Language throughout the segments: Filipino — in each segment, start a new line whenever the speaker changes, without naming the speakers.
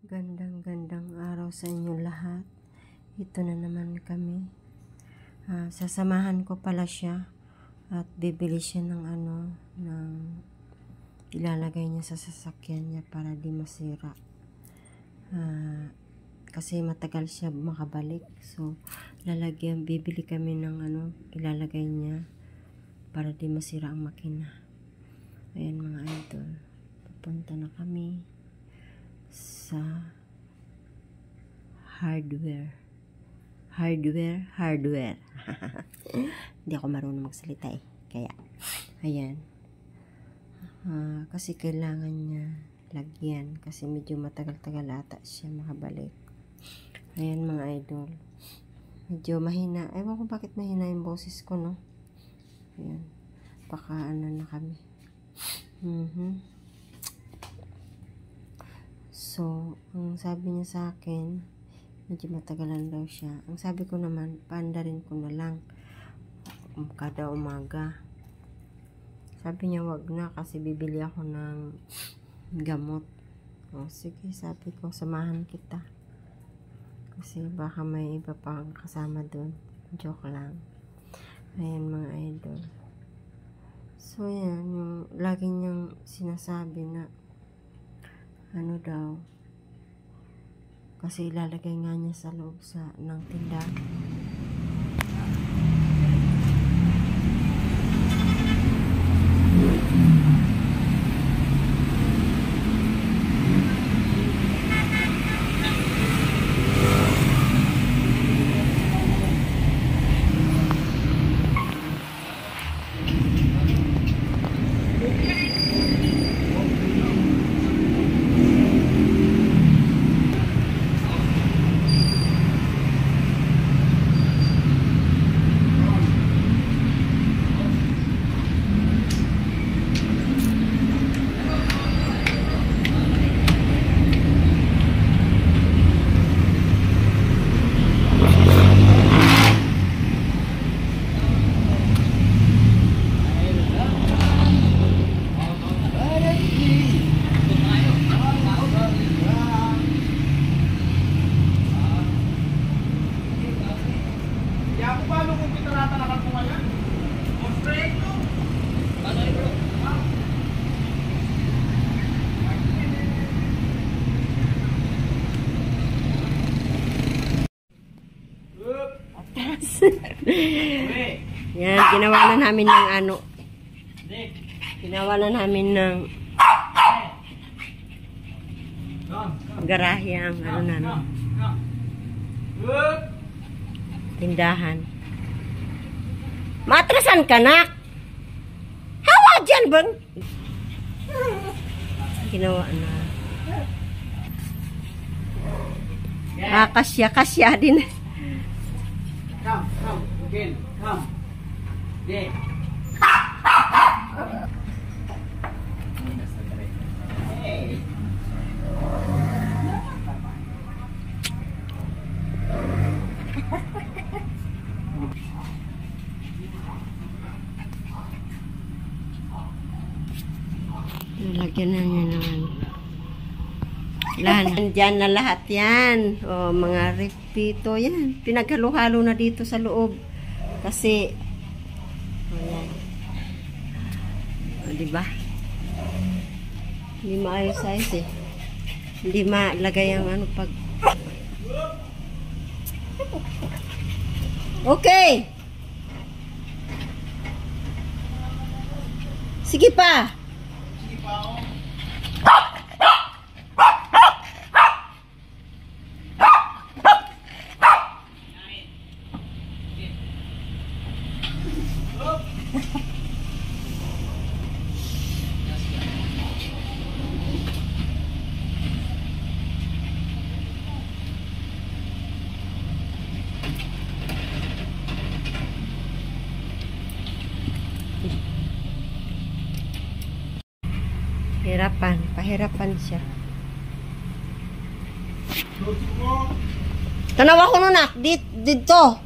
Gandang araw sa inyo lahat. Ito na naman kami. Sasamahan ko pala siya at bibili siya ng ilalagay niya sa sasakyan niya para di masira. Kasi matagal siya makabalik. So, bibili kami ng ilalagay niya para di masira ang makina. Ayan mga idol. Pupunta na kami sa hardware. Hindi ako marunong magsalita kaya ayan. Kasi kailangan niya lagyan kasi medyo matagal-tagal ata siya makabalik. Ayan mga idol, medyo mahina, ewan ko bakit mahina yung boses ko, no? Ayan, baka na kami. So, ang sabi niya sa akin, medyo matagalan daw siya. Ang sabi ko naman, paandarin ko na lang kada umaga. Sabi niya, wag na kasi bibili ako ng gamot. O, sige, sabi ko, samahan kita. Kasi baka may iba pang kasama dun. Joke lang. Ayan mga idol. So, yan, yung lagi niyang sinasabi na daw, kasi ilalagay nga niya sa loob ng tindahan. Yan, ginawa na namin ng garahe ang tindahan. Matrasan ka, nak? Hawa dyan, bang? Ginawa na. Kasya din.
Come, again, come. There. Hey.
Lagyan na niya naman. Diyan na lahat yan. O, mga repito yan. Pinaghalo-halo na dito sa loob. Kasi, ayan. O, diba? Hindi maayos-ayos Hindi malagay ang pag... Okay! Sige pa! Pahirapan siya. Tanawa ko nun, dito.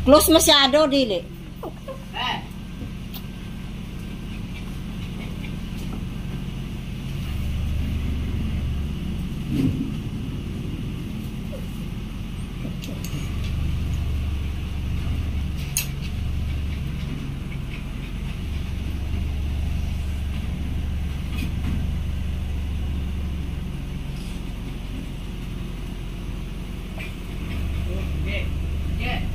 Close masyado, dili.
Okay. Yeah.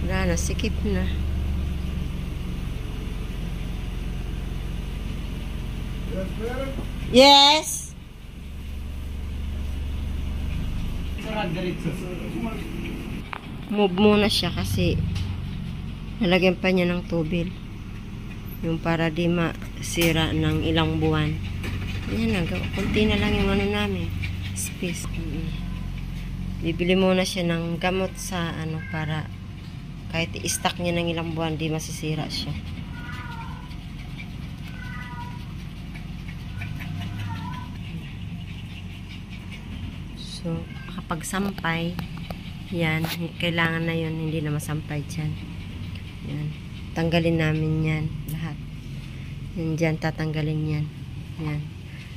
Wala na, sikip na. Yes!
Sarap diretso.
Move muna siya kasi nalagyan pa niya ng tubig. Yung para di masira ng ilang buwan. Yan na, kunti na lang yung ano namin. Space. Bibili muna siya ng gamot sa ano para kahit i-stack niya ng ilang buwan, di masisira siya. So, kapag sampay, yan, kailangan na yun, hindi na masampay dyan. Yan. Tanggalin namin yan, lahat. Yan dyan, tatanggalin yan. Yan.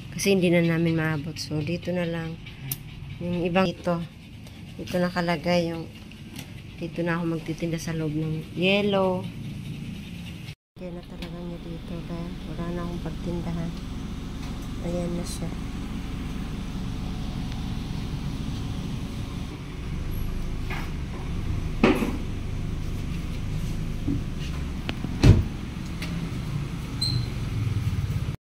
Kasi hindi na namin maabot. So, dito na lang. Yung ibang dito nakalagay yung dito na ako magtitinda sa loob ng yellow. Kaya na talaga niya dito. Kaya wala na akong pagtindahan. Ayan na siya.